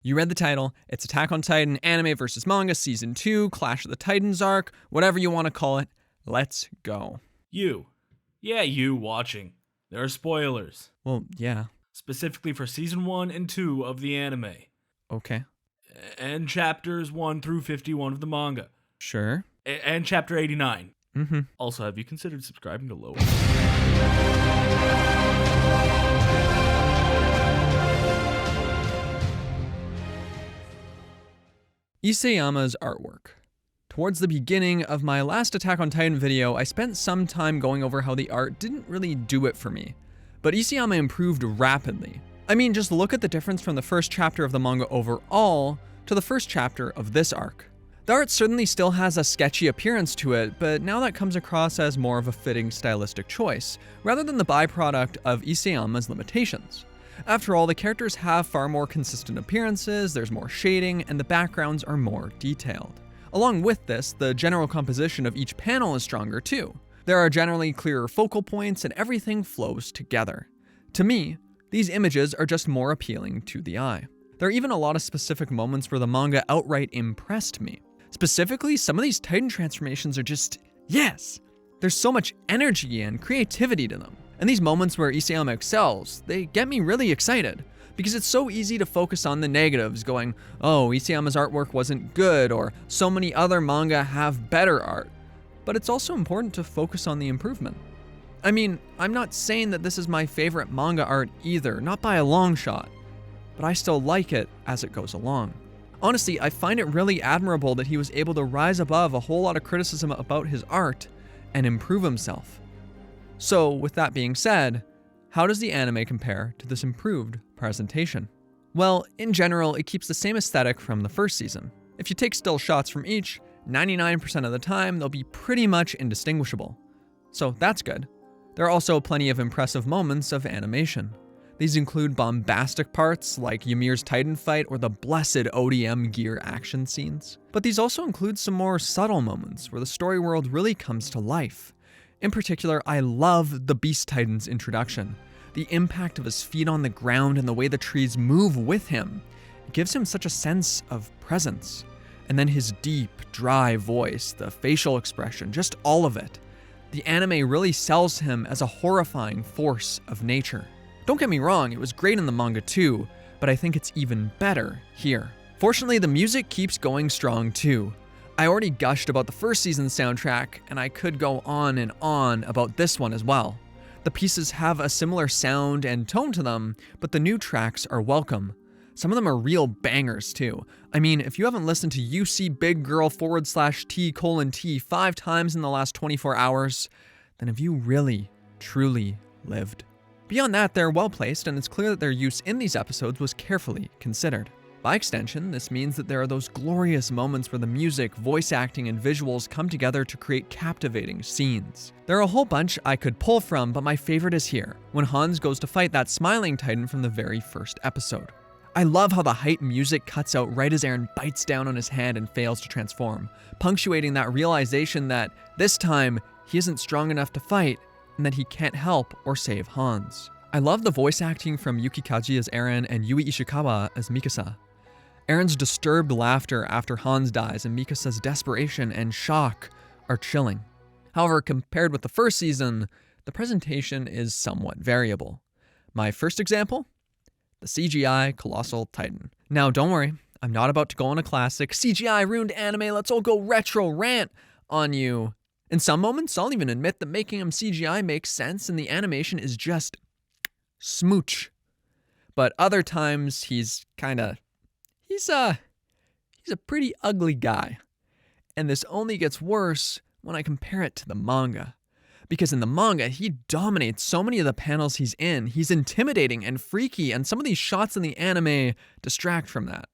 You read the title. It's Attack on Titan Anime vs. Manga Season 2, Clash of the Titans arc, whatever you want to call it. Let's go. You watching. There are spoilers. Well, yeah. Specifically for Season 1 and 2 of the anime. Okay. And chapters 1 through 51 of the manga. Sure. And chapter 89. Mm-hmm. Also, have you considered subscribing to Low? Isayama's artwork. Towards the beginning of my last Attack on Titan video, I spent some time going over how the art didn't really do it for me. But Isayama improved rapidly. I mean, just look at the difference from the first chapter of the manga overall to the first chapter of this arc. The art certainly still has a sketchy appearance to it, but now that comes across as more of a fitting stylistic choice, rather than the byproduct of Isayama's limitations. After all, the characters have far more consistent appearances, there's more shading, and the backgrounds are more detailed. Along with this, the general composition of each panel is stronger too. There are generally clearer focal points and everything flows together. To me, these images are just more appealing to the eye. There are even a lot of specific moments where the manga outright impressed me. Specifically, some of these Titan transformations are just, yes! There's so much energy and creativity to them. And these moments where Isayama excels, they get me really excited. Because it's so easy to focus on the negatives, going, oh, Isayama's artwork wasn't good, or so many other manga have better art. But it's also important to focus on the improvement. I mean, I'm not saying that this is my favorite manga art either, not by a long shot. But I still like it as it goes along. Honestly, I find it really admirable that he was able to rise above a whole lot of criticism about his art and improve himself. So, with that being said, how does the anime compare to this improved presentation? Well, in general, it keeps the same aesthetic from the first season. If you take still shots from each, 99% of the time, they'll be pretty much indistinguishable. So that's good. There are also plenty of impressive moments of animation. These include bombastic parts like Ymir's Titan fight or the blessed ODM gear action scenes. But these also include some more subtle moments where the story world really comes to life. In particular, I love the Beast Titan's introduction. The impact of his feet on the ground and the way the trees move with him. It gives him such a sense of presence. And then his deep, dry voice, the facial expression, just all of it. The anime really sells him as a horrifying force of nature. Don't get me wrong, it was great in the manga too, but I think it's even better here. Fortunately, the music keeps going strong too. I already gushed about the first season's soundtrack, and I could go on and on about this one as well. The pieces have a similar sound and tone to them, but the new tracks are welcome. Some of them are real bangers too. I mean, if you haven't listened to YouSeeBiggIrl /T:/T 5 times in the last 24 hours, then have you really, truly lived? Beyond that, they're well placed, and it's clear that their use in these episodes was carefully considered. By extension, this means that there are those glorious moments where the music, voice acting, and visuals come together to create captivating scenes. There are a whole bunch I could pull from, but my favorite is here, when Hans goes to fight that smiling Titan from the very first episode. I love how the hype music cuts out right as Eren bites down on his hand and fails to transform, punctuating that realization that, this time, he isn't strong enough to fight, and that he can't help or save Hans. I love the voice acting from Yuki Kaji as Eren and Yui Ishikawa as Mikasa. Eren's disturbed laughter after Hans dies and Mikasa's desperation and shock are chilling. However, compared with the first season, the presentation is somewhat variable. My first example? The CGI Colossal Titan. Now, don't worry, I'm not about to go on a classic CGI ruined anime, let's all go retro rant on you. In some moments, I'll even admit that making him CGI makes sense and the animation is just smooch. But other times, he's a pretty ugly guy. And this only gets worse when I compare it to the manga. Because in the manga, he dominates so many of the panels he's in. He's intimidating and freaky, and some of these shots in the anime distract from that.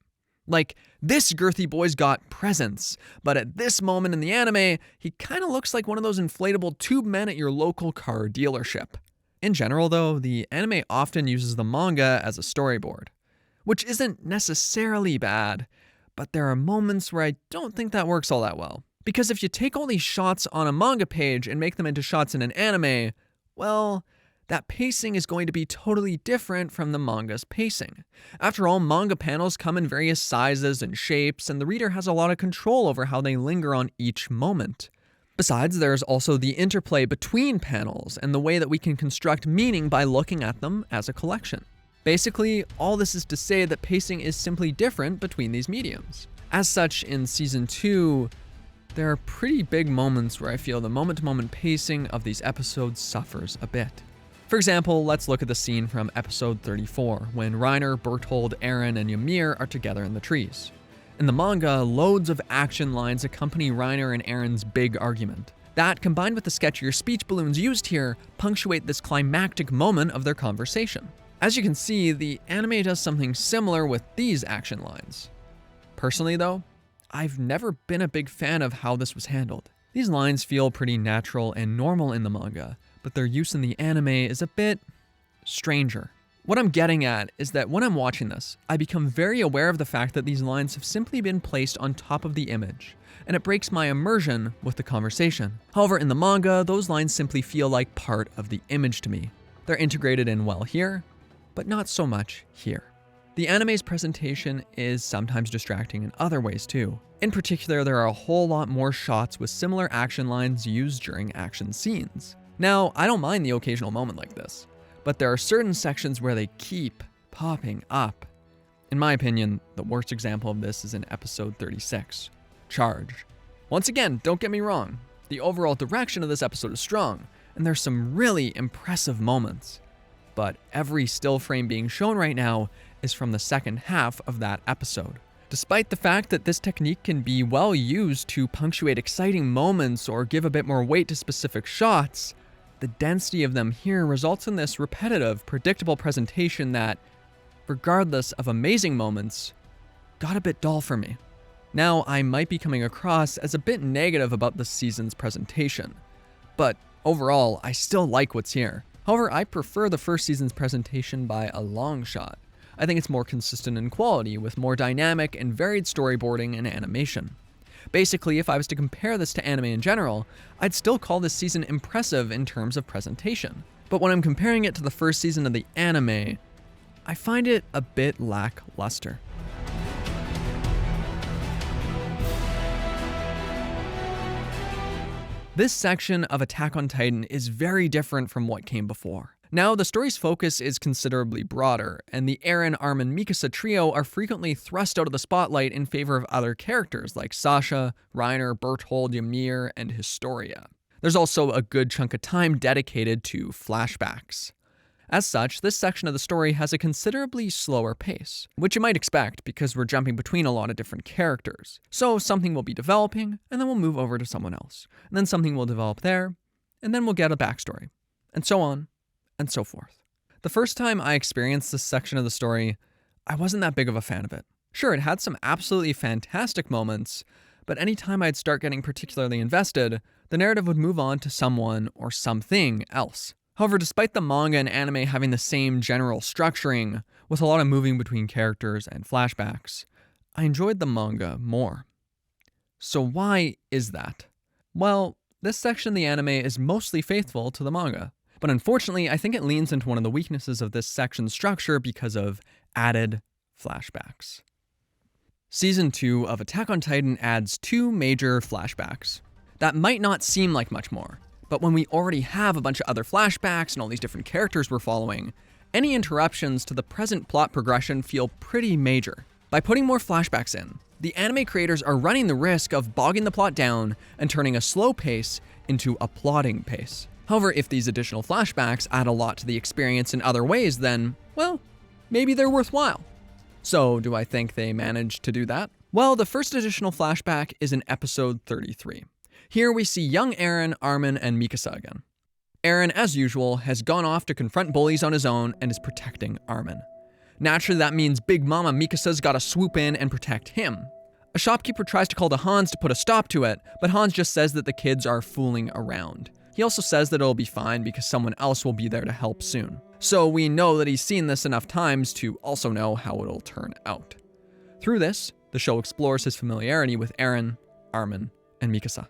Like, this girthy boy's got presence, but at this moment in the anime, he kind of looks like one of those inflatable tube men at your local car dealership. In general, though, the anime often uses the manga as a storyboard, which isn't necessarily bad, but there are moments where I don't think that works all that well. Because if you take all these shots on a manga page and make them into shots in an anime, well, that pacing is going to be totally different from the manga's pacing. After all, manga panels come in various sizes and shapes, and the reader has a lot of control over how they linger on each moment. Besides, there's also the interplay between panels and the way that we can construct meaning by looking at them as a collection. Basically, all this is to say that pacing is simply different between these mediums. As such, in Season 2, there are pretty big moments where I feel the moment-to-moment pacing of these episodes suffers a bit. For example, let's look at the scene from episode 34, when Reiner, Berthold, Eren, and Ymir are together in the trees. In the manga, loads of action lines accompany Reiner and Eren's big argument. That, combined with the sketchier speech balloons used here, punctuate this climactic moment of their conversation. As you can see, the anime does something similar with these action lines. Personally though, I've never been a big fan of how this was handled. These lines feel pretty natural and normal in the manga, but their use in the anime is a bit stranger. What I'm getting at is that when I'm watching this, I become very aware of the fact that these lines have simply been placed on top of the image, and it breaks my immersion with the conversation. However, in the manga, those lines simply feel like part of the image to me. They're integrated in well here, but not so much here. The anime's presentation is sometimes distracting in other ways too. In particular, there are a whole lot more shots with similar action lines used during action scenes. Now, I don't mind the occasional moment like this, but there are certain sections where they keep popping up. In my opinion, the worst example of this is in episode 36, Charge. Once again, don't get me wrong, the overall direction of this episode is strong, and there's some really impressive moments. But every still frame being shown right now is from the second half of that episode. Despite the fact that this technique can be well used to punctuate exciting moments or give a bit more weight to specific shots, the density of them here results in this repetitive, predictable presentation that, regardless of amazing moments, got a bit dull for me. Now, I might be coming across as a bit negative about this season's presentation, but overall, I still like what's here. However, I prefer the first season's presentation by a long shot. I think it's more consistent in quality, with more dynamic and varied storyboarding and animation. Basically, if I was to compare this to anime in general, I'd still call this season impressive in terms of presentation. But when I'm comparing it to the first season of the anime, I find it a bit lackluster. This section of Attack on Titan is very different from what came before. Now, the story's focus is considerably broader, and the Eren, Armin, Mikasa trio are frequently thrust out of the spotlight in favor of other characters like Sasha, Reiner, Berthold, Ymir, and Historia. There's also a good chunk of time dedicated to flashbacks. As such, this section of the story has a considerably slower pace, which you might expect because we're jumping between a lot of different characters. So something will be developing, and then we'll move over to someone else. And then something will develop there, and then we'll get a backstory. And so on, and so forth. The first time I experienced this section of the story, I wasn't that big of a fan of it. Sure, it had some absolutely fantastic moments, but anytime I'd start getting particularly invested, the narrative would move on to someone or something else. However, despite the manga and anime having the same general structuring, with a lot of moving between characters and flashbacks, I enjoyed the manga more. So why is that? Well, this section of the anime is mostly faithful to the manga, but unfortunately I think it leans into one of the weaknesses of this section's structure because of added flashbacks. Season 2 of Attack on Titan adds 2 major flashbacks. That might not seem like much more, but when we already have a bunch of other flashbacks and all these different characters we're following, any interruptions to the present plot progression feel pretty major. By putting more flashbacks in, the anime creators are running the risk of bogging the plot down and turning a slow pace into a plodding pace. However, if these additional flashbacks add a lot to the experience in other ways, then, well, maybe they're worthwhile. So, do I think they managed to do that? Well, the first additional flashback is in episode 33. Here we see young Eren, Armin, and Mikasa again. Eren, as usual, has gone off to confront bullies on his own and is protecting Armin. Naturally, that means Big Mama Mikasa's gotta swoop in and protect him. A shopkeeper tries to call to Hans to put a stop to it, but Hans just says that the kids are fooling around. He also says that it'll be fine because someone else will be there to help soon. So we know that he's seen this enough times to also know how it'll turn out. Through this, the show explores his familiarity with Eren, Armin, and Mikasa.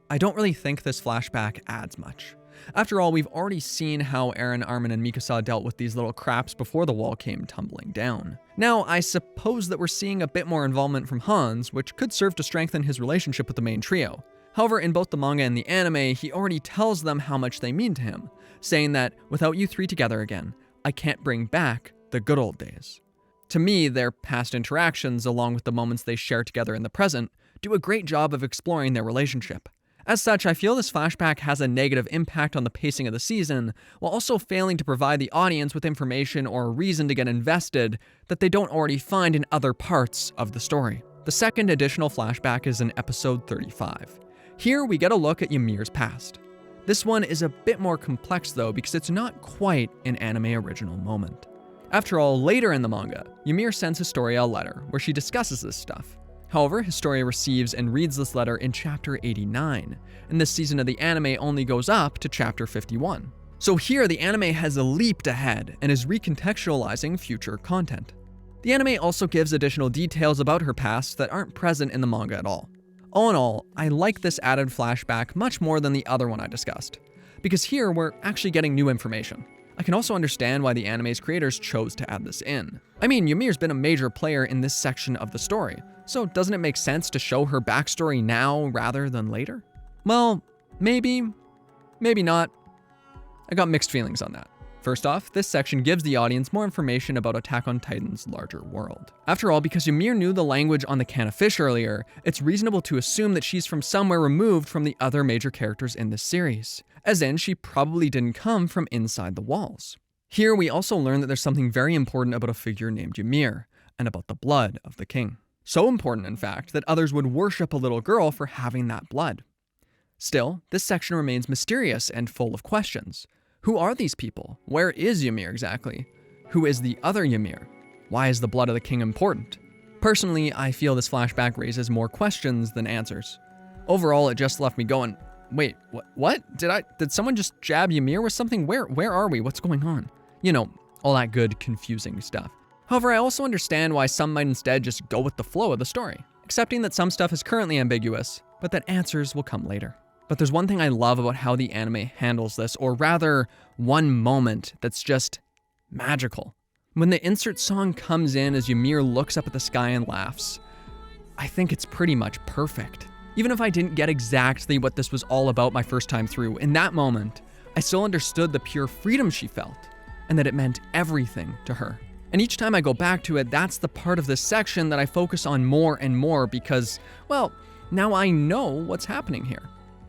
I don't really think this flashback adds much. After all, we've already seen how Eren, Armin, and Mikasa dealt with these little craps before the wall came tumbling down. Now, I suppose that we're seeing a bit more involvement from Hans, which could serve to strengthen his relationship with the main trio. However, in both the manga and the anime, he already tells them how much they mean to him, saying that, without you three together again, I can't bring back the good old days. To me, their past interactions, along with the moments they share together in the present, do a great job of exploring their relationship. As such, I feel this flashback has a negative impact on the pacing of the season, while also failing to provide the audience with information or a reason to get invested that they don't already find in other parts of the story. The second additional flashback is in episode 35. Here, we get a look at Ymir's past. This one is a bit more complex though, because it's not quite an anime original moment. After all, later in the manga, Ymir sends Historia a letter where she discusses this stuff. However, Historia receives and reads this letter in chapter 89, and this season of the anime only goes up to chapter 51. So here, the anime has leaped ahead and is recontextualizing future content. The anime also gives additional details about her past that aren't present in the manga at all. All in all, I like this added flashback much more than the other one I discussed, because here we're actually getting new information. I can also understand why the anime's creators chose to add this in. I mean, Ymir's been a major player in this section of the story, so doesn't it make sense to show her backstory now rather than later? Well, maybe not. I got mixed feelings on that. First off, this section gives the audience more information about Attack on Titan's larger world. After all, because Ymir knew the language on the can of fish earlier, it's reasonable to assume that she's from somewhere removed from the other major characters in this series, as in she probably didn't come from inside the walls. Here we also learn that there's something very important about a figure named Ymir, and about the blood of the king. So important, in fact, that others would worship a little girl for having that blood. Still, this section remains mysterious and full of questions. Who are these people? Where is Ymir exactly? Who is the other Ymir? Why is the blood of the king important? Personally, I feel this flashback raises more questions than answers. Overall, it just left me going, wait, what? Did someone just jab Ymir with something? Where are we? What's going on? You know, all that good, confusing stuff. However, I also understand why some might instead just go with the flow of the story, accepting that some stuff is currently ambiguous, but that answers will come later. But there's one thing I love about how the anime handles this, or rather, one moment that's just magical. When the insert song comes in as Ymir looks up at the sky and laughs, I think it's pretty much perfect. Even if I didn't get exactly what this was all about my first time through, in that moment, I still understood the pure freedom she felt, and that it meant everything to her. And each time I go back to it, that's the part of this section that I focus on more and more because, well, now I know what's happening here.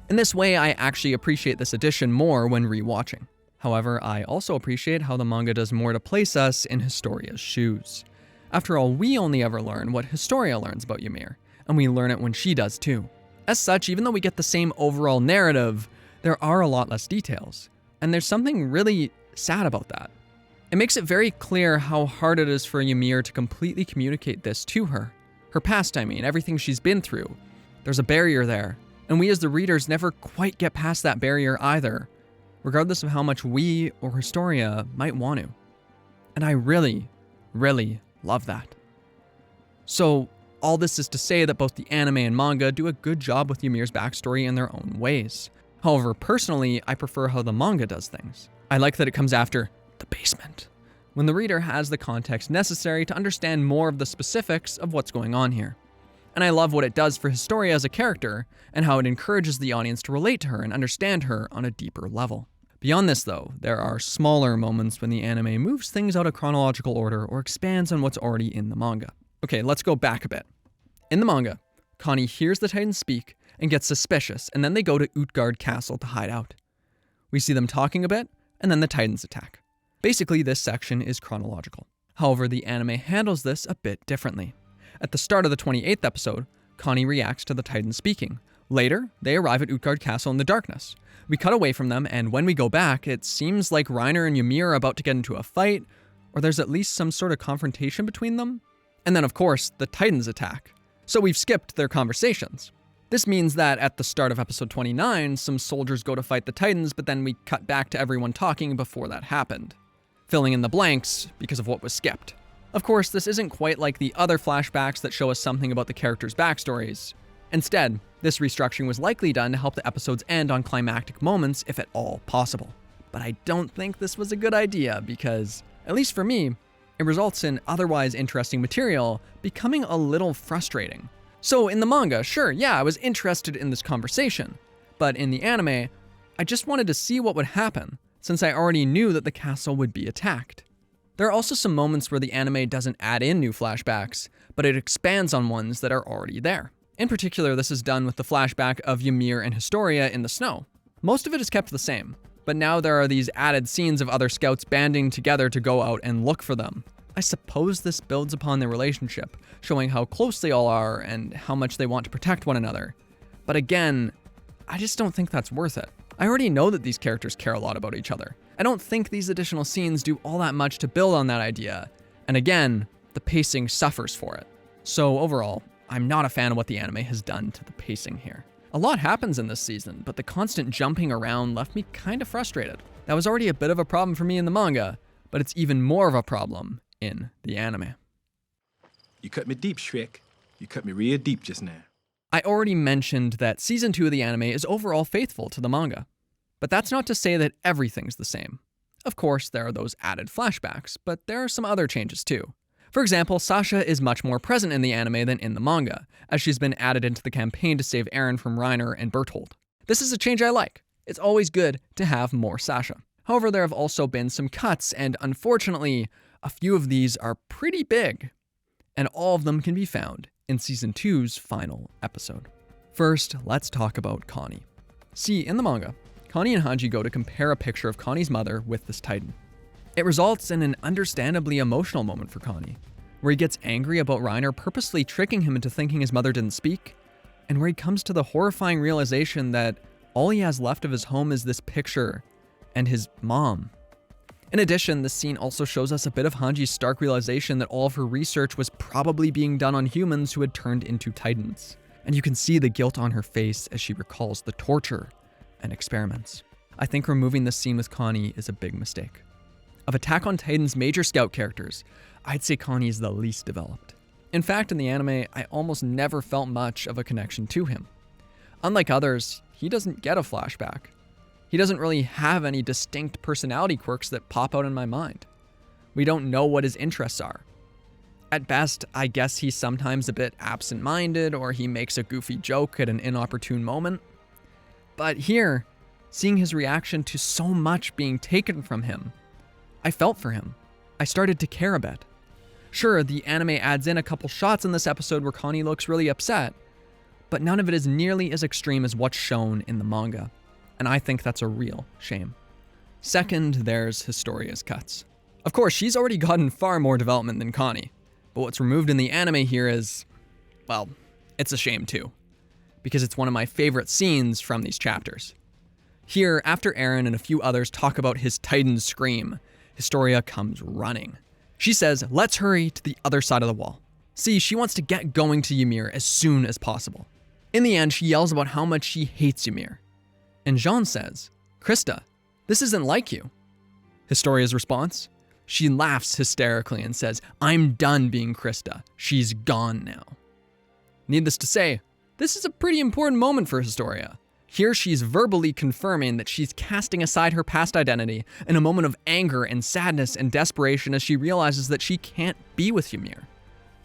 In this way, I actually appreciate this edition more when rewatching. However, I also appreciate how the manga does more to place us in Historia's shoes. After all, we only ever learn what Historia learns about Ymir, and we learn it when she does too. As such, even though we get the same overall narrative, there are a lot less details, and there's something really sad about that. It makes it very clear how hard it is for Ymir to completely communicate this to her. Her past, I mean, everything she's been through. There's a barrier there. And we as the readers never quite get past that barrier either, regardless of how much we or Historia might want to. And I really, really love that. So all this is to say that both the anime and manga do a good job with Ymir's backstory in their own ways. However, personally, I prefer how the manga does things. I like that it comes after the basement, when the reader has the context necessary to understand more of the specifics of what's going on here. And I love what it does for Historia as a character, and how it encourages the audience to relate to her and understand her on a deeper level. Beyond this though, there are smaller moments when the anime moves things out of chronological order or expands on what's already in the manga. Okay, let's go back a bit. In the manga, Connie hears the Titans speak and gets suspicious, and then they go to Utgard Castle to hide out. We see them talking a bit, and then the Titans attack. Basically, this section is chronological. However, the anime handles this a bit differently. At the start of the 28th episode, Connie reacts to the Titans speaking. Later, they arrive at Utgard Castle in the darkness. We cut away from them, and when we go back, it seems like Reiner and Ymir are about to get into a fight, or there's at least some sort of confrontation between them. And then, of course, the Titans attack. So we've skipped their conversations. This means that at the start of episode 29, some soldiers go to fight the Titans, but then we cut back to everyone talking before that happened, filling in the blanks because of what was skipped. Of course, this isn't quite like the other flashbacks that show us something about the characters' backstories. Instead, This restructuring was likely done to help the episodes end on climactic moments, if at all possible. But I don't think this was a good idea because, at least for me, it results in otherwise interesting material becoming a little frustrating. So in the manga, sure, yeah, I was interested in this conversation, but in the anime, I just wanted to see what would happen, since I already knew that the castle would be attacked. There are also some moments where the anime doesn't add in new flashbacks, but it expands on ones that are already there. In particular, this is done with the flashback of Ymir and Historia in the snow. Most of it is kept the same, but now there are these added scenes of other scouts banding together to go out and look for them. I suppose this builds upon their relationship, showing how close they all are and how much they want to protect one another. But again, I just don't think that's worth it. I already know that these characters care a lot about each other. I don't think these additional scenes do all that much to build on that idea. And again, the pacing suffers for it. So overall, I'm not a fan of what the anime has done to the pacing here. A lot happens in this season, but the constant jumping around left me kind of frustrated. That was already a bit of a problem for me in the manga, but it's even more of a problem in the anime. You cut me deep, Shrek. You cut me real deep just now. I already mentioned that season 2 of the anime is overall faithful to the manga. But that's not to say that everything's the same. Of course, there are those added flashbacks, but there are some other changes too. For example, Sasha is much more present in the anime than in the manga, as she's been added into the campaign to save Eren from Reiner and Berthold. This is a change I like. It's always good to have more Sasha. However, there have also been some cuts, and unfortunately, a few of these are pretty big. And all of them can be found in Season 2's final episode. First, let's talk about Connie. See, in the manga, Connie and Hanji go to compare a picture of Connie's mother with this Titan. It results in an understandably emotional moment for Connie, where he gets angry about Reiner purposely tricking him into thinking his mother didn't speak, and where he comes to the horrifying realization that all he has left of his home is this picture and his mom. In addition, this scene also shows us a bit of Hanji's stark realization that all of her research was probably being done on humans who had turned into Titans. And you can see the guilt on her face as she recalls the torture and experiments. I think removing this scene with Connie is a big mistake. Of Attack on Titan's major scout characters, I'd say Connie is the least developed. In fact, in the anime, I almost never felt much of a connection to him. Unlike others, he doesn't get a flashback. He doesn't really have any distinct personality quirks that pop out in my mind. We don't know what his interests are. At best, I guess he's sometimes a bit absent-minded, or he makes a goofy joke at an inopportune moment. But here, seeing his reaction to so much being taken from him, I felt for him. I started to care a bit. Sure, the anime adds in a couple shots in this episode where Connie looks really upset, but none of it is nearly as extreme as what's shown in the manga, and I think that's a real shame. Second, there's Historia's cuts. Of course, she's already gotten far more development than Connie, but what's removed in the anime here is, well, it's a shame too, because it's one of my favorite scenes from these chapters. Here, after Eren and a few others talk about his Titan scream, Historia comes running. She says, let's hurry to the other side of the wall. See, she wants to get going to Ymir as soon as possible. In the end, she yells about how much she hates Ymir. And Jean says, Krista, this isn't like you. Historia's response? She laughs hysterically and says, I'm done being Krista. She's gone now. Needless to say, this is a pretty important moment for Historia. Here she's verbally confirming that she's casting aside her past identity in a moment of anger and sadness and desperation as she realizes that she can't be with Ymir,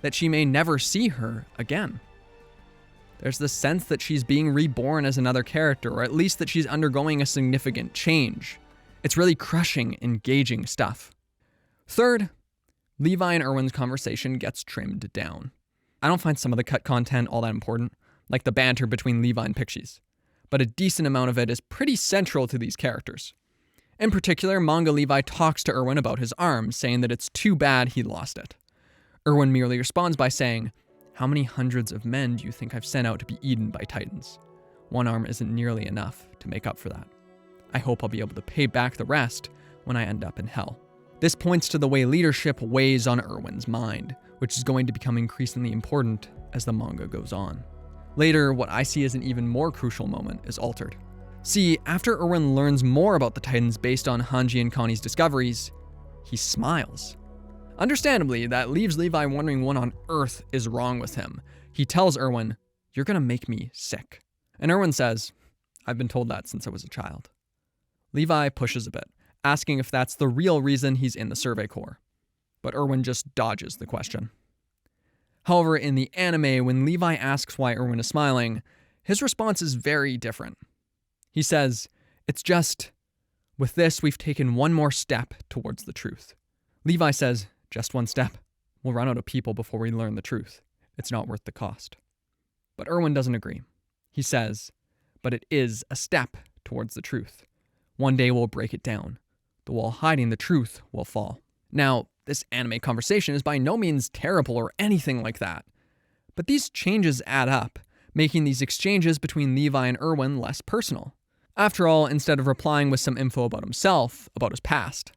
that she may never see her again. There's the sense that she's being reborn as another character, or at least that she's undergoing a significant change. It's really crushing, engaging stuff. Third, Levi and Erwin's conversation gets trimmed down. I don't find some of the cut content all that important, like the banter between Levi and Pixies, but a decent amount of it is pretty central to these characters. In particular, Manga Levi talks to Erwin about his arm, saying that it's too bad he lost it. Erwin merely responds by saying, how many hundreds of men do you think I've sent out to be eaten by Titans? One arm isn't nearly enough to make up for that. I hope I'll be able to pay back the rest when I end up in hell. This points to the way leadership weighs on Erwin's mind, which is going to become increasingly important as the manga goes on. Later, what I see as an even more crucial moment is altered. See, after Erwin learns more about the Titans based on Hanji and Connie's discoveries, he smiles. Understandably, that leaves Levi wondering what on earth is wrong with him. He tells Erwin, you're gonna make me sick. And Erwin says, "I've been told that since I was a child." Levi pushes a bit, asking if that's the real reason he's in the Survey Corps. But Erwin just dodges the question. However, in the anime, when Levi asks why Erwin is smiling, his response is very different. He says, "It's just, with this, we've taken one more step towards the truth." Levi says, "Just one step? We'll run out of people before we learn the truth. It's not worth the cost." But Erwin doesn't agree. He says, "But it is a step towards the truth. One day we'll break it down. The wall hiding the truth will fall." Now, this anime conversation is by no means terrible or anything like that. But these changes add up, making these exchanges between Levi and Erwin less personal. After all, instead of replying with some info about himself, about his past,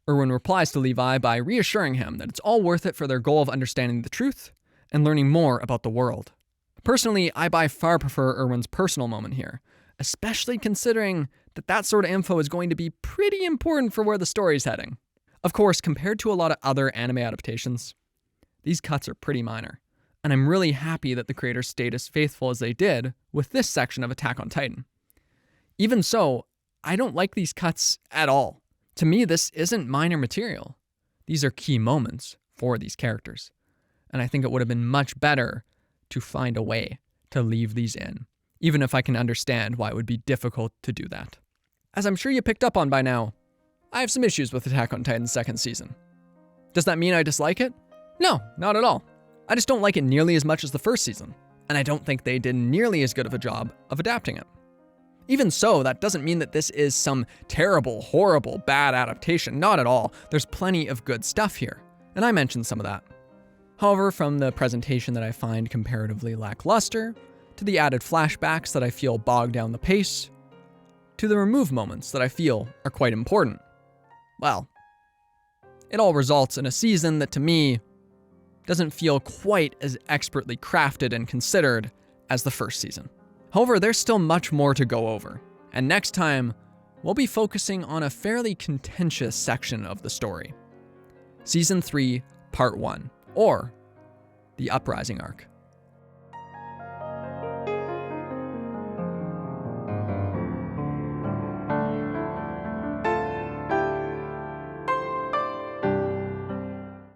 Erwin replies to Levi by reassuring him that it's all worth it for their goal of understanding the truth and learning more about the world. Personally, I by far prefer Erwin's personal moment here, especially considering that sort of info is going to be pretty important for where the story's heading. Of course, compared to a lot of other anime adaptations, these cuts are pretty minor, and I'm really happy that the creators stayed as faithful as they did with this section of Attack on Titan. Even so, I don't like these cuts at all. To me, this isn't minor material. These are key moments for these characters, and I think it would have been much better to find a way to leave these in, even if I can understand why it would be difficult to do that. As I'm sure you picked up on by now, I have some issues with Attack on Titan's second season. Does that mean I dislike it? No, not at all. I just don't like it nearly as much as the first season, and I don't think they did nearly as good of a job of adapting it. Even so, that doesn't mean that this is some terrible, horrible, bad adaptation. Not at all. There's plenty of good stuff here, and I mentioned some of that. However, from the presentation that I find comparatively lackluster, to the added flashbacks that I feel bog down the pace, to the remove moments that I feel are quite important, well, it all results in a season that to me doesn't feel quite as expertly crafted and considered as the first season. However, there's still much more to go over, and next time, we'll be focusing on a fairly contentious section of the story. Season 3, Part 1, or the Uprising Arc.